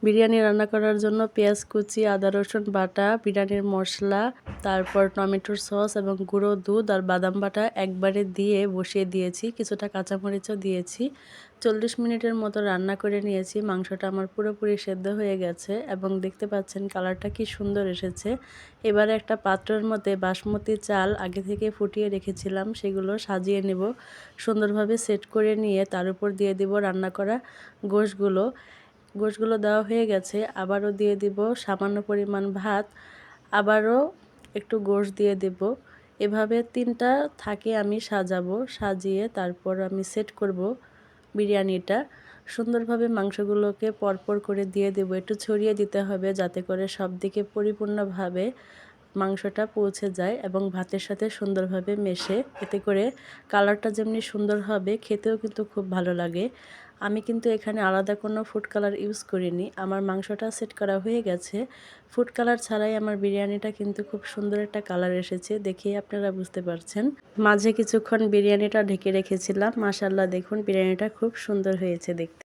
বিরিয়ানি রান্না করার জন্য পেঁয়াজ কুচি, আদা রসুন বাটা, বিরিয়ানির মশলা, তারপর টমেটোর সস এবং গুঁড়ো দুধ আর বাদাম বাটা একবারে দিয়ে বসিয়ে দিয়েছি। কিছুটা কাঁচামরিচও দিয়েছি। 40 মিনিটের মতো রান্না করে নিয়েছি। মাংসটা আমার পুরোপুরি সেদ্ধ হয়ে গেছে এবং দেখতে পাচ্ছেন কালারটা কি সুন্দর এসেছে। এবারে একটা পাত্রের মধ্যে বাসমতি চাল আগে থেকে ফুটিয়ে রেখেছিলাম, সেগুলো সাজিয়ে নেব। সুন্দরভাবে সেট করে নিয়ে তার উপর দিয়ে দিব রান্না করা গোশগুলো দেওয়া হয়ে গেছে। আবারও দিয়ে দিব সামান্য পরিমাণ ভাত, আবারও একটু গোশ দিয়ে দেব। এভাবে 3টা থাকে আমি সাজাবো, সাজিয়ে তারপর আমি সেট করব বিরিয়ানিটা। সুন্দরভাবে মাংসগুলোকে পরপর করে দিয়ে দেব, একটু ছড়িয়ে দিতে হবে যাতে করে সব দিকে পরিপূর্ণভাবে মাংসটা পৌঁছে যায় এবং ভাতের সাথে সুন্দরভাবে মেশে। এতে করে কালারটা যেমনি সুন্দর হবে, খেতেও কিন্তু খুব ভালো লাগে। আমি কিন্তু এখানে আলাদা কোনো ফুড কালার ইউজ করিনি। আমার মাংসটা সেট করা হয়ে গেছে। ফুড কালার ছাড়াই আমার বিরিয়ানিটা কিন্তু খুব সুন্দর একটা কালার এসেছে, দেখেই আপনারা বুঝতে পারছেন। মাঝে কিছুক্ষণ বিরিয়ানিটা ঢেকে রেখেছিলাম। মাশাআল্লাহ, দেখুন বিরিয়ানিটা খুব সুন্দর হয়েছে দেখতে।